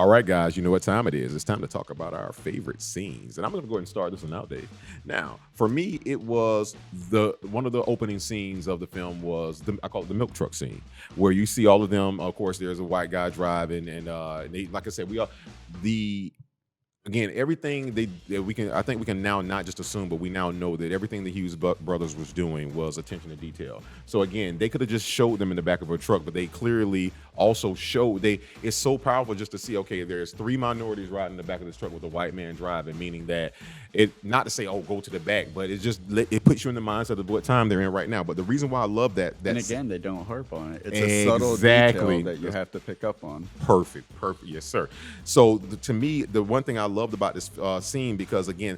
All right, guys, you know what time it is. It's time to talk about our favorite scenes. And I'm going to go ahead and start this one out, Dave. Now, for me, it was one of the opening scenes of the film was, I call it the milk truck scene, where you see all of them. Of course, there's a white guy driving, and they, like I said, again, everything I think we can now not just assume, but we now know that everything the Hughes brothers was doing was attention to detail. So again, they could have just showed them in the back of a truck, but they clearly also showed it's so powerful just to see, okay, there's 3 minorities riding in the back of this truck with a white man driving, meaning that not to say, oh, go to the back, but it puts you in the mindset of what time they're in right now. But the reason why I love that, and again, they don't harp on it. It's a subtle detail that you have to pick up on. Perfect, yes, sir. So to me, the one thing I loved about this scene, because again,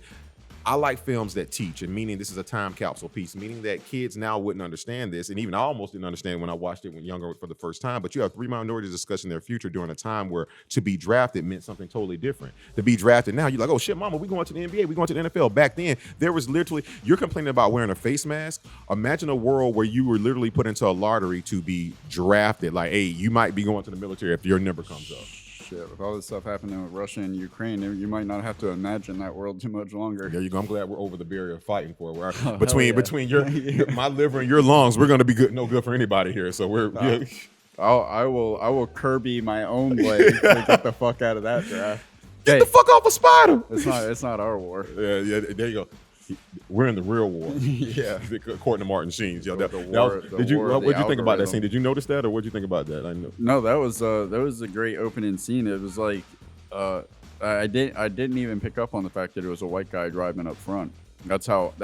I like films that teach, and meaning this is a time capsule piece, meaning that kids now wouldn't understand this, and even I almost didn't understand when I watched it when younger for the first time, but you have 3 minorities discussing their future during a time where to be drafted meant something totally different. To be drafted now, you're like, oh shit, mama, we going to the NBA, we going to the NFL. Back then, there was literally, you're complaining about wearing a face mask. Imagine a world where you were literally put into a lottery to be drafted. Like, hey, you might be going to the military if your number comes up. With all this stuff happening with Russia and Ukraine, you might not have to imagine that world too much longer. There you go. I'm glad we're over the barrier of fighting for it. Between my liver and your lungs, we're going to be no good for anybody here. So I will Kirby my own leg to get the fuck out of that draft. Get the fuck off a spider. It's not our war. Yeah. There you go. We're in the real war. Yeah, according to Martin Sheen. What'd you think about that scene? Did you notice that, or what'd you think about that? I know. No, that was a great opening scene. It was like I didn't even pick up on the fact that it was a white guy driving up front. That's how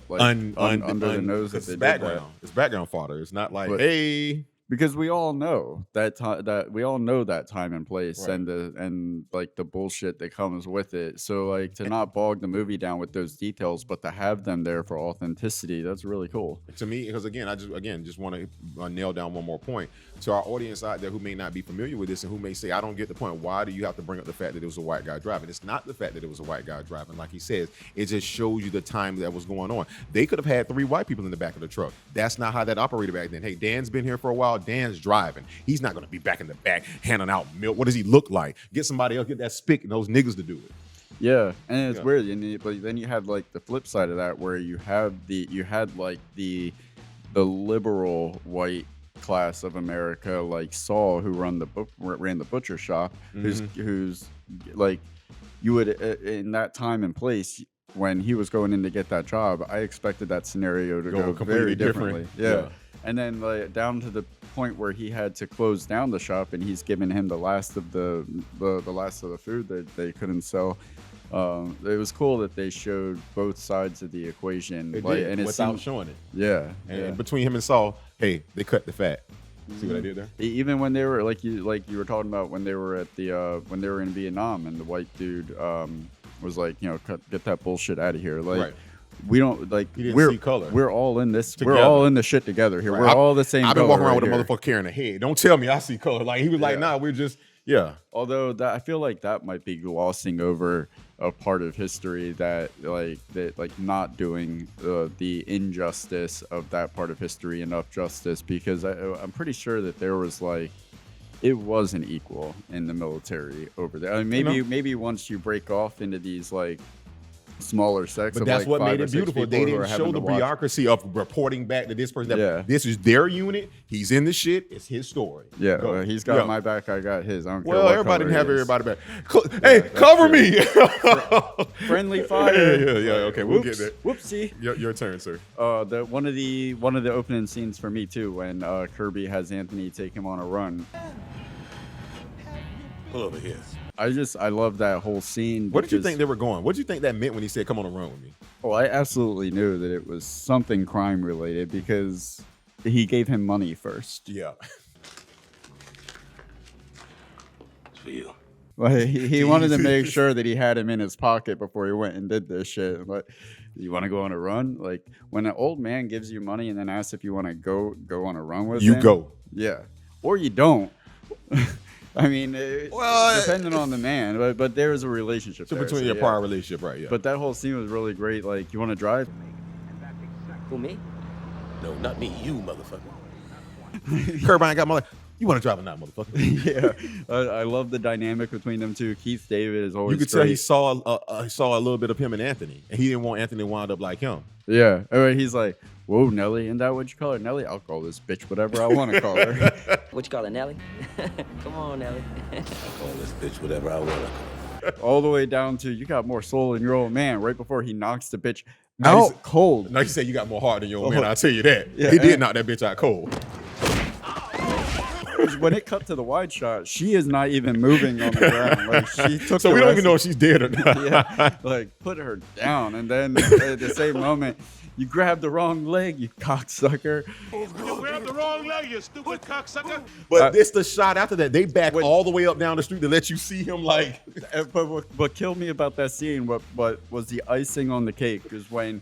like under the nose that they did that. It's background fodder. It's not like hey. Because we all know that time and place, right, and like the bullshit that comes with it. So like to not bog the movie down with those details, but to have them there for authenticity, that's really cool. To me, because again, I just want to nail down one more point to our audience out there who may not be familiar with this and who may say, I don't get the point. Why do you have to bring up the fact that it was a white guy driving? It's not the fact that it was a white guy driving. Like he says, it just shows you the time that was going on. They could have had 3 white people in the back of the truck. That's not how that operated back then. Hey, Dan's been here for a while. Dan's driving. He's not going to be back in the back handing out milk. What does he look like? Get somebody else, get that spick and those niggas to do it. Yeah, and it's weird. But then you had like the flip side of that, where you had the liberal white class of America, like Saul, who ran the butcher shop, who's like, you would in that time and place when he was going in to get that job, I expected that scenario to go very differently. Yeah. And then like, down to the point where he had to close down the shop, and he's giving him the last of the last of the food that they couldn't sell. It was cool that they showed both sides of the equation, and without showing it. Yeah, and between him and Saul, hey, they cut the fat. See what I did there? Even when they were like you were talking about when they were at the when they were in Vietnam, and the white dude was like, get that bullshit out of here, like. Right. We don't like. See color. We're all in this. Together. We're all in the shit together here. Right. We're all the same. I've been walking around with a motherfucker carrying a head. Don't tell me I see color. Like he was like, nah, we're just Although I feel like that might be glossing over a part of history that not doing the injustice of that part of history enough justice, because I'm pretty sure that there was like. It wasn't equal in the military over there. I mean, maybe once you break off into these like. Smaller sects, but that's what made it beautiful. They didn't show the bureaucracy of reporting back to this person. This is their unit. He's in the shit. It's his story. Yeah, he's got my back. I got his. I don't care. Well, everybody didn't have everybody back. Hey, cover me. Friendly fire. Yeah. Okay, we'll get there. Whoopsie. Your turn, sir. One of the opening scenes for me too, when Kirby has Anthony take him on a run. Pull over here. I love that whole scene. What did you think they were going? What did you think that meant when he said, come on a run with me? Oh, I absolutely knew that it was something crime related, because he gave him money first. Yeah. Feel. Like, he wanted to make sure that he had him in his pocket before he went and did this shit. But you want to go on a run? Like, when an old man gives you money and then asks if you want to go on a run with him. You go. Yeah. Or you don't. I mean, depending on the man, but there is a relationship there, between your prior relationship, right? Yeah. But that whole scene was really great. Like, you want to drive? Who, me? No, not me. You, motherfucker. Kirby, I ain't got my life. You want to drive or not, motherfucker? Yeah, I love the dynamic between them two. Keith David is always. You could tell he saw a little bit of him in Anthony, and he didn't want Anthony to wind up like him. Yeah, I mean, he's like, "Whoa, Nelly, isn't that what you call her, Nelly? I'll call this bitch whatever I want to call her." What you call her, Nelly? Come on, Nelly. I'll call this bitch whatever I want to call. All the way down to you got more soul than your old man. Right before he knocks the bitch Now out cold. Like you said, you got more heart than your old man. I'll tell you that. Yeah, He did knock that bitch out cold. When it cut to the wide shot, she is not even moving on the ground. Like she took. So we don't even know if she's dead or not. Yeah, like put her down, and then at the same moment, you grab the wrong leg, you cocksucker. You grabbed the wrong leg, you stupid cocksucker. But this the shot after that. They back all the way up down the street to let you see him like. But what killed me about that scene, what was the icing on the cake, is when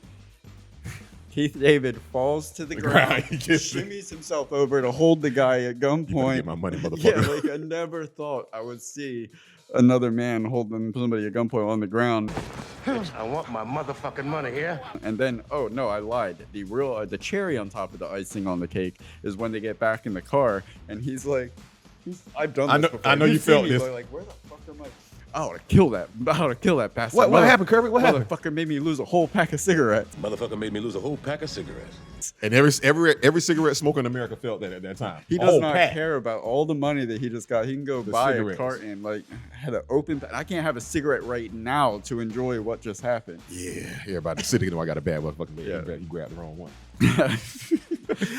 Keith David falls to the ground, shimmies himself over to hold the guy at gunpoint. Get my money, motherfucker. Yeah, like I never thought I would see another man holding somebody at gunpoint on the ground. I want my motherfucking money here. And then, oh no, I lied. The cherry on top of the icing on the cake is when they get back in the car, and he's like, I've done this before. I know you felt this. Like, where the fuck am I? I ought to kill that. I ought to kill that bastard. What happened, Kirby? What happened? Motherfucker made me lose a whole pack of cigarettes. Motherfucker made me lose a whole pack of cigarettes. And every cigarette smoker in America felt that at that time. He does not care about all the money that he just got. He can go buy cigarettes. a carton. Like, had an open. I can't have a cigarette right now to enjoy what just happened. Yeah, everybody sitting there. I got a bad motherfucking leg. Yeah. You grabbed the wrong one. That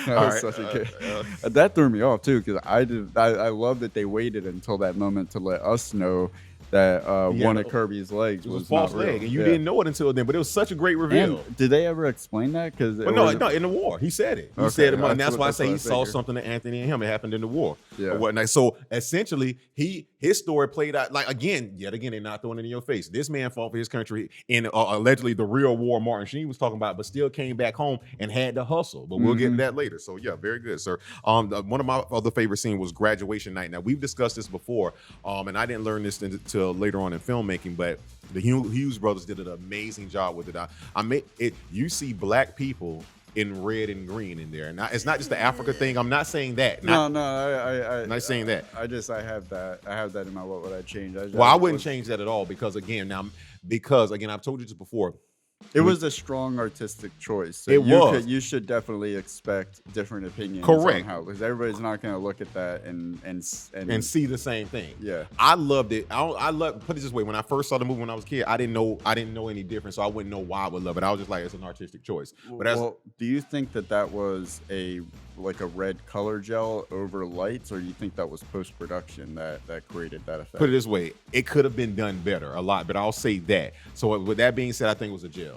was such a good. That threw me off too, because I love that they waited until that moment to let us know that one of Kirby's legs It was a was false not real. leg, and you didn't know it until then. But it was such a great reveal. And did they ever explain that? Because But no, in the war, he said it. He Okay, said it, and that's why I that's say what he I saw figured. something to Anthony and him. It happened in the war. Yeah. Or whatnot. So essentially, his story played out like yet again, they're not throwing it in your face. This man fought for his country in allegedly the real war Martin Sheen was talking about, but still came back home and had to hustle. But we'll get to that later. So yeah, very good, sir. One of my other favorite scenes was graduation night. Now we've discussed this before, and I didn't learn this until later on in filmmaking, but the Hughes brothers did an amazing job with it. I made it. You see black people in red and green in there, and it's not just the Africa thing. I'm not saying that. I'm not saying that. I have that in my what would I change? I wouldn't change that at all because again, I've told you this before. It was a strong artistic choice. So It was. You should definitely expect different opinions. Correct. On how, because everybody's not going to look at that and see the same thing. Yeah. I loved it. Put it this way: when I first saw the movie when I was a kid, I didn't know any different, so I wouldn't know why I would love it. I was just like, it's an artistic choice. But do you think that was a red color gel over lights, or do you think that was post production that created that effect? Put it this way: it could have been done better a lot, but I'll say that. So with that being said, I think it was a gel.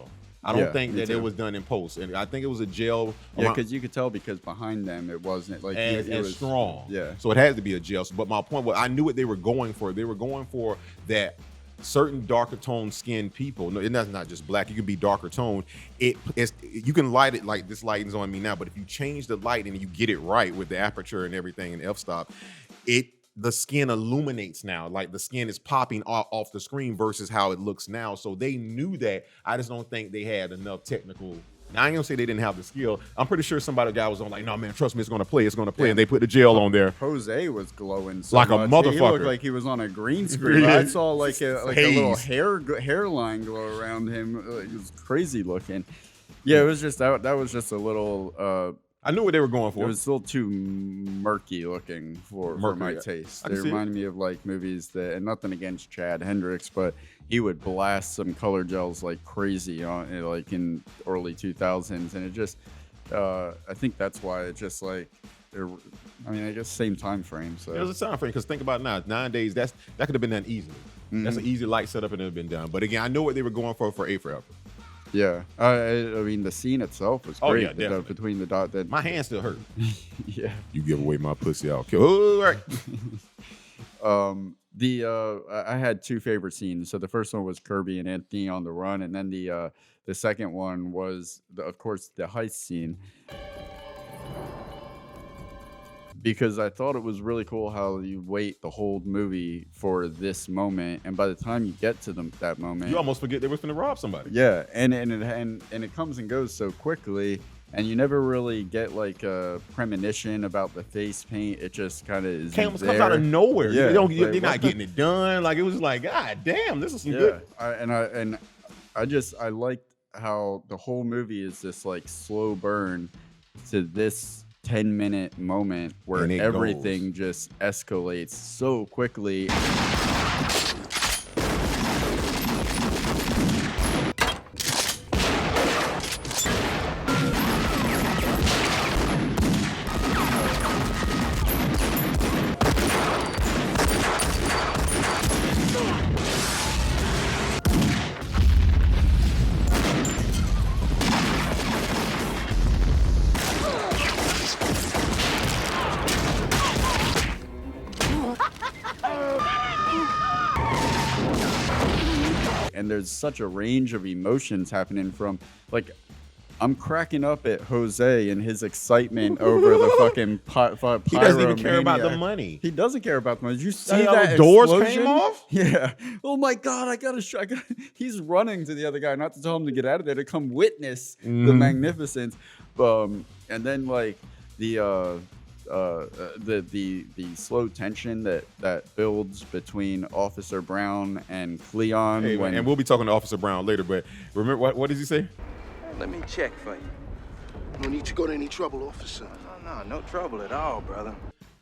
I don't think that it was done in post, and I think it was a gel. Yeah, because you could tell because behind them it wasn't like as it was strong. Yeah. So it had to be a gel. But my point was, I knew what they were going for. They were going for that. Certain darker toned skinned people, no, and that's not just black, you can be darker toned. You can light it like this lighting's on me now, but if you change the light and you get it right with the aperture and everything and f-stop, the skin illuminates now. Like the skin is popping off the screen versus how it looks now. So they knew that. I just don't think they had enough technical. Now I ain't gonna say they didn't have the skill. I'm pretty sure guy was on like, no man, trust me, it's gonna play, and they put the gel on there. Jose was glowing so like much. a motherfucker. He looked like he was on a green screen. I saw like a little hairline glow around him. It was crazy looking. Yeah, it was just that was just a little. I knew what they were going for. It was still too murky looking for my taste. They reminded me of like movies that, and nothing against Chad Hendricks, but he would blast some color gels like crazy on like in early 2000s, and it just, I think that's why it just like, I guess same time frame. So it was a time frame because think about it now. Nowadays, that could have been done easily. Mm-hmm. That's an easy light setup and it would have been done. But again, I know what they were going for A for effort. Yeah, I mean the scene itself was great. Oh, yeah, between the dot that my hand still hurt. Yeah, you give away my pussy, I'll kill. All right. I had two favorite scenes. So the first one was Kirby and Anthony on the run, and then the second one was of course the heist scene. Because I thought it was really cool how you wait the whole movie for this moment, and by the time you get to that moment, you almost forget they were going to rob somebody. Yeah, and it comes and goes so quickly and you never really get like a premonition about the face paint. It just kind of is comes out of nowhere. Yeah, They're not getting it done. Like it was like, God damn, this is some good. I liked how the whole movie is this like slow burn to this 10-minute moment where everything just escalates so quickly. And there's such a range of emotions happening from, like, I'm cracking up at Jose and his excitement over the fucking pyro. He doesn't even care about the money. He doesn't care about the money. Did you see that doors explosion? came off? Yeah. Oh my God, I gotta he's running to the other guy, not to tell him to get out of there, to come witness the magnificence. And then like the slow tension that builds between Officer Brown and Cleon. Hey, and we'll be talking to Officer Brown later, but remember what does he say? Let me check for you. No need to go to any trouble, officer. No trouble at all, brother.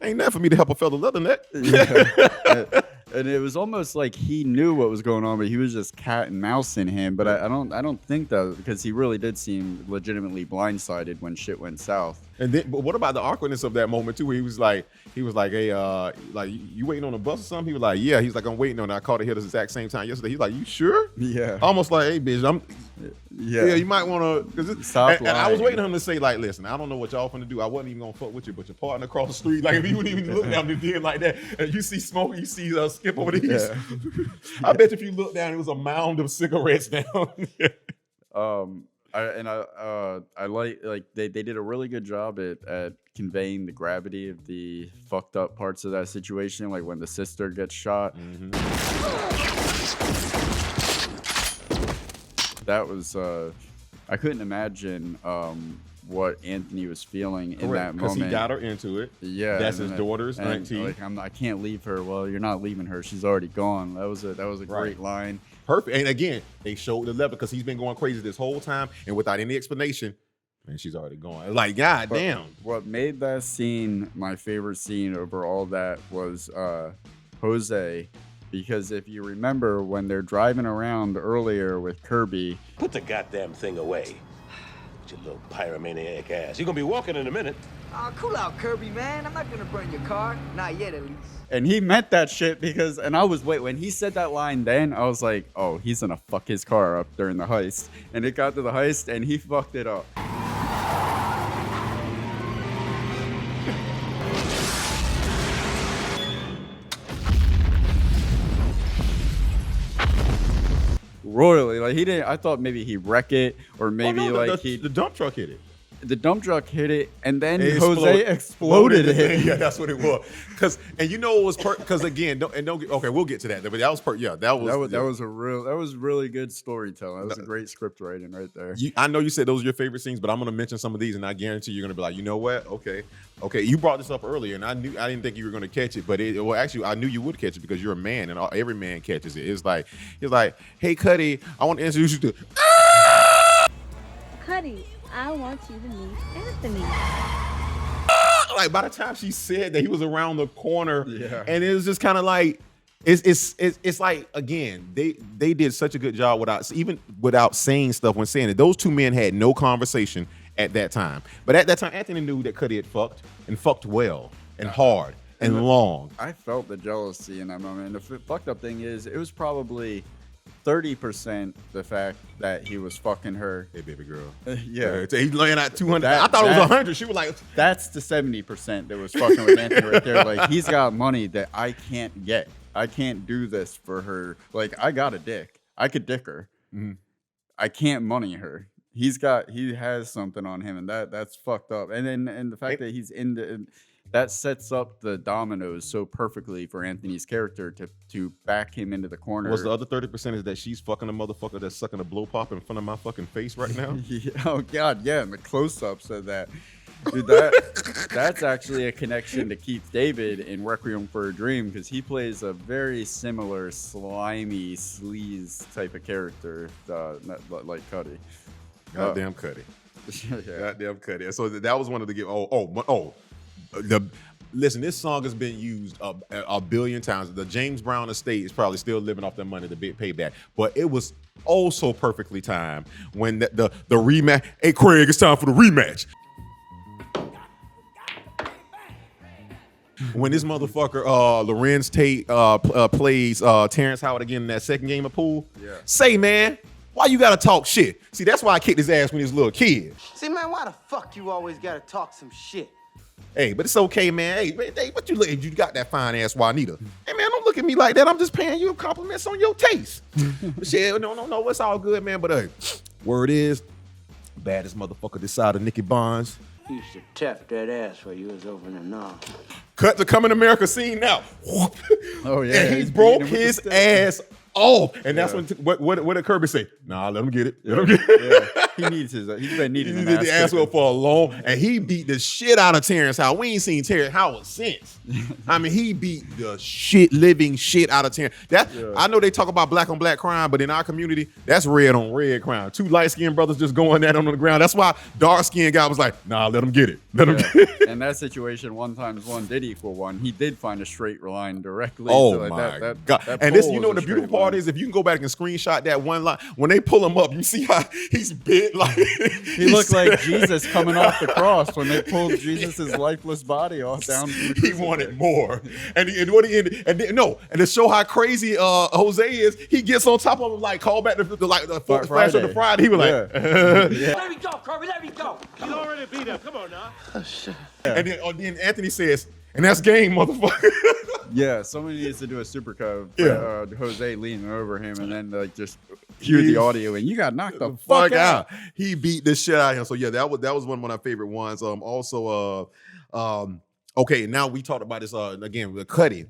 Ain't that for me to help a fellow leatherneck. Yeah. And it was almost like he knew what was going on, but he was just cat and mouse in him. But I don't think that, because he really did seem legitimately blindsided when shit went south. And then, but what about the awkwardness of that moment too? Where he was like, hey, like you waiting on a bus or something? He was like, yeah. He's like, I'm waiting on it. I called it here at the exact same time yesterday. He's like, you sure? Yeah. Almost like, hey, bitch, yeah, you might want to. Stop and I was waiting on him to say, like, listen, I don't know what y'all finna do. I wasn't even gonna fuck with you, but your partner across the street, like, if you wouldn't even look down the den like that, and you see smoke, you see Skip over the east. Yeah. I bet if you look down, it was a mound of cigarettes down. I like they did a really good job at conveying the gravity of the fucked up parts of that situation, like when the sister gets shot. That was I couldn't imagine what Anthony was feeling in that moment. Because he got her into it. Yeah, that's his daughter's 19. Like, I can't leave her. Well, you're not leaving her. She's already gone. That was a great line. Perfect. And again, they showed the level because he's been going crazy this whole time, and without any explanation, man, she's already gone. Like, God damn. What made that scene my favorite scene over all that was Jose. Because if you remember when they're driving around earlier with Kirby. Put the goddamn thing away. With your little pyromaniac ass. You're gonna be walking in a minute. Oh, cool out, Kirby, man. I'm not gonna burn your car. Not yet, at least. And he meant that shit when he said that line then, I was like, oh, he's gonna fuck his car up during the heist. And it got to the heist and he fucked it up. Royally, like he didn't. I thought maybe he wrecked it, or maybe the dump truck hit it. The dump truck hit it, and then Jose exploded it. Yeah, that's what it was. And you know it was because again, okay, we'll get to that. But that was that was really good storytelling. That was a great script writing right there. I know you said those are your favorite scenes, but I'm gonna mention some of these, and I guarantee you're gonna be like, you know what? Okay. You brought this up earlier, and I didn't think you were gonna catch it, but actually I knew you would catch it because you're a man, and every man catches it. It's like, hey, Cuddy, I want to introduce you to. Cuddy, I want you to meet Anthony. Like by the time she said that he was around the corner, yeah. And it was just kind of like it's like again they did such a good job without saying stuff when saying it. Those two men had no conversation at that time, but at that time Anthony knew that Cuddy had fucked well and hard and long. I felt the jealousy in that moment. And the fucked up thing is, it was probably 30% the fact that he was fucking her. Hey, baby girl. Yeah. He's laying out 200. I thought it was 100. She was like. That's the 70% that was fucking with Anthony right there. Like, he's got money that I can't get. I can't do this for her. Like, I got a dick. I could dick her. Mm-hmm. I can't money her. He has something on him, and that's fucked up. And the fact that he's that sets up the dominoes so perfectly for Anthony's character to back him into the corner. Was the other 30% is that she's fucking a motherfucker that's sucking a blow pop in front of my fucking face right now? Yeah, oh God, yeah, and the close-ups of that. Dude, that's actually a connection to Keith David in Requiem for a Dream, because he plays a very similar slimy sleaze type of character, like Cuddy. Goddamn Cuddy. Yeah. Goddamn Cuddy. So that was one of the listen, this song has been used a billion times. The James Brown estate is probably still living off their money, the big payback. But it was so perfectly timed when the rematch. Hey, Craig, it's time for the rematch. When this motherfucker Lorenz Tate plays Terrence Howard again in that second game of pool, say, man, why you gotta talk shit? See, that's why I kicked his ass when he was a little kid. See, man, why the fuck you always gotta talk some shit? Hey, but it's okay, man. Hey, what you look? You got that fine ass Juanita. Hey, man, don't look at me like that. I'm just paying you compliments on your taste. Shit, no, it's all good, man. But word is, baddest motherfucker this side of Nicky Bonds. He used to tap that ass while you was opening arms. Cut to Coming America scene now. Oh yeah, and he broke his ass off, and that's when what did Kirby say? Nah, let him get it. Let him get it. Yeah. He's been needing He did the ass whip for a long, and he beat the shit out of Terrence Howard. We ain't seen Terrence Howard since. I mean, he beat the living shit out of Terrence. I know they talk about black on black crime, but in our community, that's red on red crime. Two light skinned brothers just going at on the ground. That's why dark skinned guy was like, nah, let him get it. Let him get it. In that situation, 1 times 1 did equal 1. He did find a straight line directly. Oh my God! That and this, pole you know, was the a beautiful straight part line. is if you can go back and screenshot that one line when they pull him up, you see how he's bit like He looked like Jesus coming off the cross when they pulled Jesus' lifeless body off down. From the He crucifix. wanted more, and what he ended, and to show how crazy Jose is, he gets on top of him like call back the flash of the Friday. He was like, Let me go, Kirby, let me go. You already beat him. Come on now. Oh, shit. and then Anthony says, and that's game, motherfucker. Yeah, somebody needs to do a super cut Yeah. of Jose leaning over him and then like just cue the audio and you got knocked the Fuck fuck out. He beat the shit out of him. So yeah, that was one of my favorite ones. Okay, now we talked about this again with Cuddy.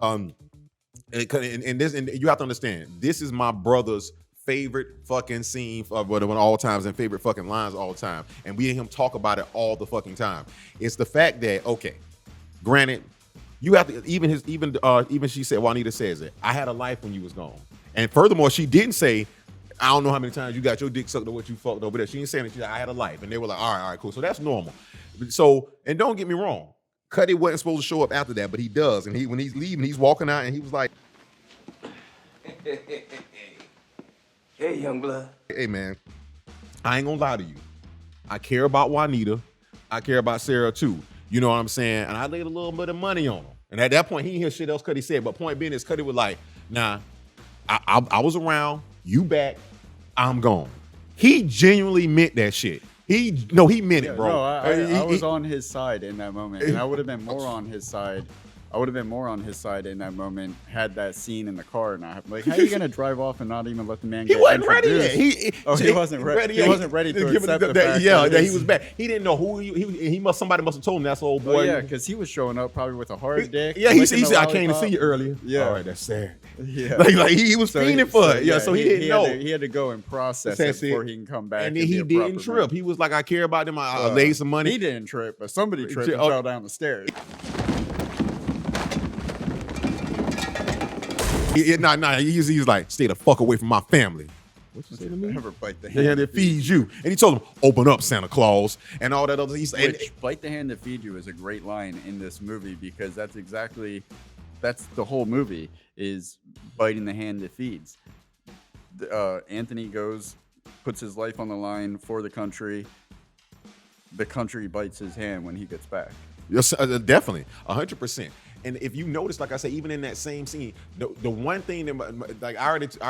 And you have to understand, this is my brother's favorite fucking scene of all times and favorite fucking lines all time. And we and him talk about it all the fucking time. It's the fact that, okay, granted, you have to even she said, Juanita says it. I had a life when you was gone. And furthermore, she didn't say, I don't know how many times you got your dick sucked or what you fucked over there. She didn't say that. She said, I had a life. And they were like, all right, cool. So that's normal. So, and don't get me wrong, Cuddy wasn't supposed to show up after that, but he does. And when he's leaving, he's walking out and he was like, Hey, young blood. hey man, I ain't gonna lie to you. I care about Juanita. I care about Sarah too. You know what I'm saying? And I laid a little bit of money on him. And at that point, he didn't hear shit else Cuddy said. But point being is Cuddy was like, nah, I was around, you back, I'm gone. He genuinely meant that shit. He meant it, bro. No, I was on his side in that moment. And I would have been more on his side. I would have been more on his side in that moment had that scene in the car. Not like, how are you gonna drive off and not even let the man? He get wasn't ready yet. introduced? He wasn't ready. He wasn't ready to give accept the fact that he was back. He didn't know who somebody must have told him that's old boy. Oh, yeah, because he was showing up probably with a hard dick. Yeah, he licking said, the I came to lollipop. see you earlier. Yeah. All right, that's sad. Yeah, like he was fiending for it. Yeah, so he didn't know. He had to go and process it before he can come back. And then he be a didn't proper trip. man. He was like, I care about them. I laid some money. He didn't trip, but somebody tripped and Oh. fell down the stairs. He's like, stay the fuck away from my family. What you say to me? Never bite the The hand hand that feeds you. And he told him, open up, Santa Claus, and all that other. Which bite the hand that feeds you is a great line in this movie because that's the whole movie is biting the hand that feeds. Anthony puts his life on the line for the country. The country bites his hand when he gets back. Yes, definitely, 100%. And if you notice, like I said, even in that same scene, the one thing that, like,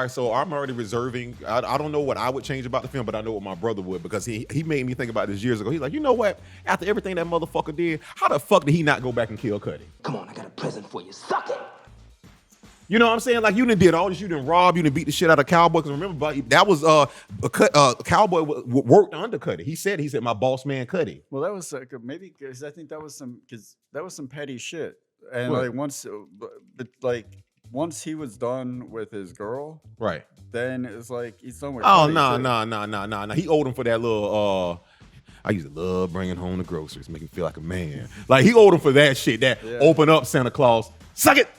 so I'm already reserving. I don't know what I would change about the film, but I know what my brother would because he made me think about this years ago. He's like, you know what? After everything that motherfucker did, how the fuck did he not go back and kill Cuddy? Come on, I got a present for you. Suck it. You know what I'm saying? Like you done did all this, you done rob, you done beat the shit out of Cowboy. Because remember, that was Cowboy worked to undercut it. He said my boss man cut it. Well, that was maybe because I think that was some petty shit. And What? like once he was done with his girl, Right. then it's like he's done with. Oh Cuddy, no, too. no. He owed him for that little I used to love bringing home the groceries, make him feel like a man. Like he owed him for that shit. That open up Santa Claus, suck it,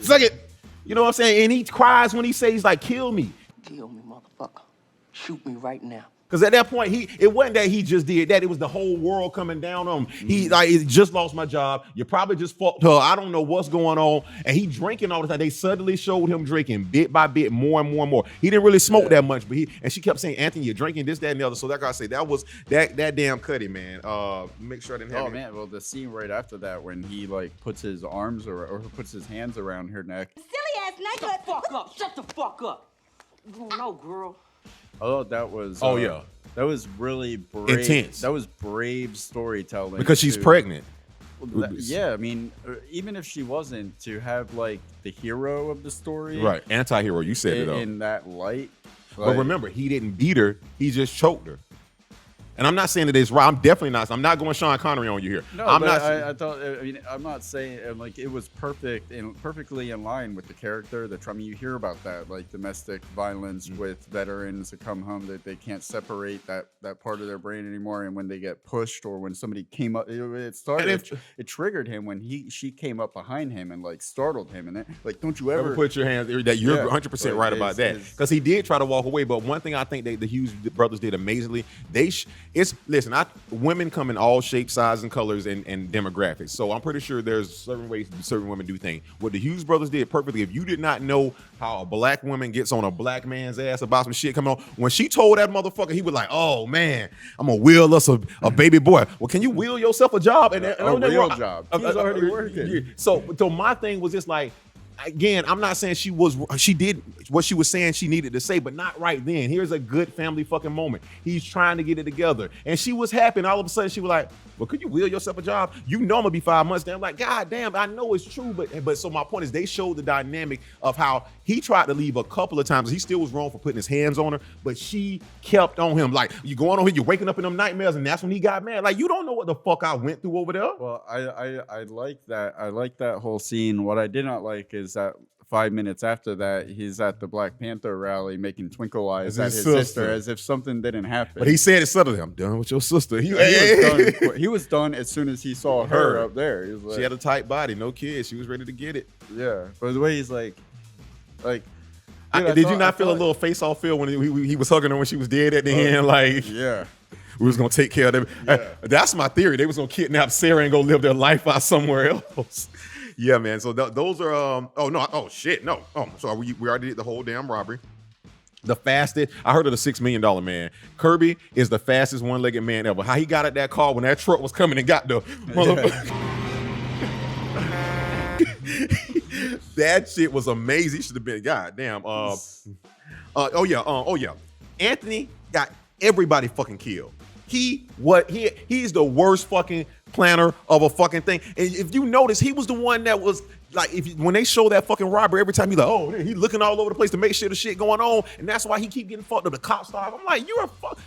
suck it. You know what I'm saying? And he cries when he says like, "Kill me." Kill me, motherfucker. Shoot me right now. Because at that point, it wasn't that he just did that. It was the whole world coming down on him. He just lost my job. You probably just fucked her. I don't know what's going on. And he drinking all the time. They suddenly showed him drinking bit by bit, more and more and more. He didn't really smoke that much, but she kept saying, "Anthony, you're drinking this, that, and the other." So that guy say that was that damn Cuddy, man. Make sure I didn't have. Oh man, well the scene right after that when he like puts his arms or puts his hands around her neck. Silly ass nigga. Shut the fuck up. Shut the fuck up. You don't know, girl. Oh, that was. That was really brave. Intense. That was brave storytelling. Because she's pregnant. Yeah, I mean, even if she wasn't, to have like the hero of the story, Right, anti-hero. You said it though. in that light. But remember, he didn't beat her. He just choked her. And I'm not saying that it's right. I'm definitely not. I'm not going Sean Connery on you here. No, I'm but not. I thought. I mean, I'm not saying like it was perfect and perfectly in line with the character. I mean, you hear about that, like domestic violence with veterans that come home that they can't separate that part of their brain anymore, and when they get pushed or when somebody came up, it triggered him when she came up behind him and like startled him, and then, like, don't you ever put your hands there? That you're 100% right about that, because he did try to walk away. But one thing I think the Hughes brothers did amazingly, women come in all shapes, sizes, and colors and demographics. So I'm pretty sure there's certain ways certain women do things. What the Hughes brothers did perfectly. If you did not know how a black woman gets on a black man's ass about some shit coming on, when she told that motherfucker, he was like, "Oh man, I'm gonna wheel us a baby boy." Well, can you wheel yourself a job? And a real job. He's already working. So my thing was just like, again, I'm not saying she did what she was saying she needed to say, but not right then. Here's a good family fucking moment. He's trying to get it together. And she was happy. And all of a sudden she was like, "Well, could you wheel yourself a job? You know I'm gonna be 5 months." Then I'm like, God damn, I know it's true. But so my point is they showed the dynamic of how he tried to leave a couple of times. He still was wrong for putting his hands on her, but she kept on him. Like, you going on here, you're waking up in them nightmares, and that's when he got mad. Like, you don't know what the fuck I went through over there. Well, I like that. I like that whole scene. What I did not like is that 5 minutes after that, he's at the Black Panther rally making twinkle eyes at his sister as if something didn't happen. But he said it subtly, "I'm done with your sister." He was done as soon as he saw her up there. He was like, she had a tight body, no kids. She was ready to get it. Yeah, but the way he's like. Did you not feel a little face-off feel when he was hugging her when she was dead at the end? Like, yeah. We was gonna take care of them. Yeah. That's my theory. They was gonna kidnap Sarah and go live their life out somewhere else. Yeah, man. So those are so we already did the whole damn robbery. The fastest, I heard of the $6 million man. Kirby is the fastest one-legged man ever. How he got at that car when that truck was coming and got the motherfucker. That shit was amazing. He should have been goddamn. Anthony got everybody fucking killed. He's the worst fucking planner of a fucking thing. And if you notice, he was the one that was like, when they show that fucking robbery, every time he's like, "Oh, he's looking all over the place to make sure the shit going on," and that's why he keep getting fucked up. The cops start. I'm like,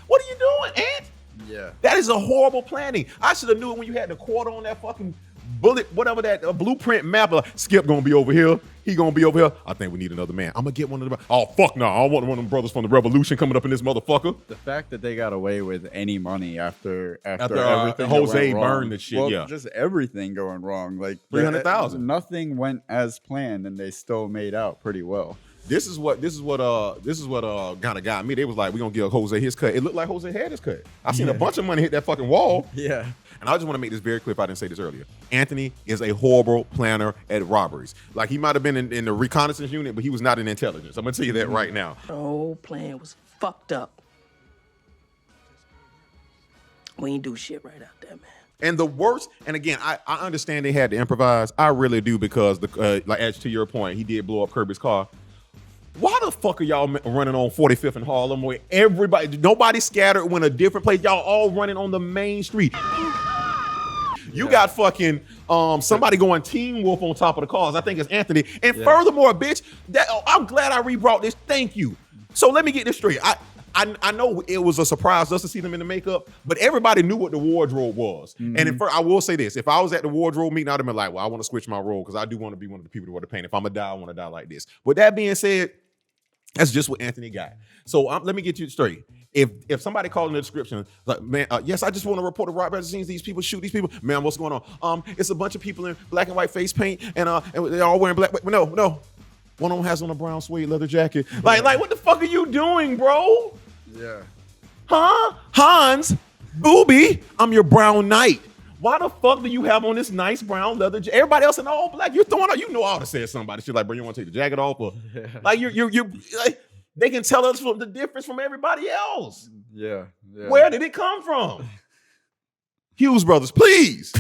what are you doing, Ant? Yeah, that is a horrible planning. I should have knew it when you had the quarter on that fucking bullet, whatever that blueprint map. Skip gonna be over here. He gonna be over here. I think we need another man. I'm gonna get one of the. Oh fuck no! I don't want one of them brothers from the Revolution coming up in this motherfucker. The fact that they got away with any money after everything Jose that went burned wrong, the shit. Just everything going wrong. Like 300,000. Nothing went as planned, and they still made out pretty well. This is what kind of got me. They was like, "We gonna give Jose his cut." It looked like Jose had his cut. I seen a bunch of money hit that fucking wall. Yeah. And I just want to make this very clear, if I didn't say this earlier. Anthony is a horrible planner at robberies. Like, he might have been in the reconnaissance unit, but he was not in intelligence. I'm gonna tell you that right now. The whole plan was fucked up. We ain't do shit right out there, man. And the worst, and again, I understand they had to improvise. I really do, because like, as to your point, he did blow up Kirby's car. Why the fuck are y'all running on 45th and Harlem where nobody scattered, went a different place? Y'all all running on the main street. You got fucking somebody going Teen Wolf on top of the cars. I think it's Anthony. And furthermore, bitch, I'm glad I rebrought this. Thank you. So let me get this straight. I know it was a surprise just to see them in the makeup, but everybody knew what the wardrobe was. Mm-hmm. And I will say this: if I was at the wardrobe meeting, I'd have been like, "Well, I want to switch my role because I do want to be one of the people to wear the paint. If I'm gonna die, I want to die like this." With that being said, that's just what Anthony got. So let me get you straight. If somebody called in the description, like, man, yes, I just want to report a right behind the scenes. These people shoot these people. Man, what's going on? It's a bunch of people in black and white face paint, and they're all wearing black. But no. One of them has on a brown suede leather jacket. Like, what the fuck are you doing, bro? Yeah. Huh? Hans, Booby, I'm your brown knight. Why the fuck do you have on this nice brown leather jacket? Everybody else in all black, you're throwing out. You know I would have said somebody. Shit like, bro, you want to take the jacket off? Or like you're like, they can tell us the difference from everybody else. Yeah. Where did it come from? Hughes Brothers, please.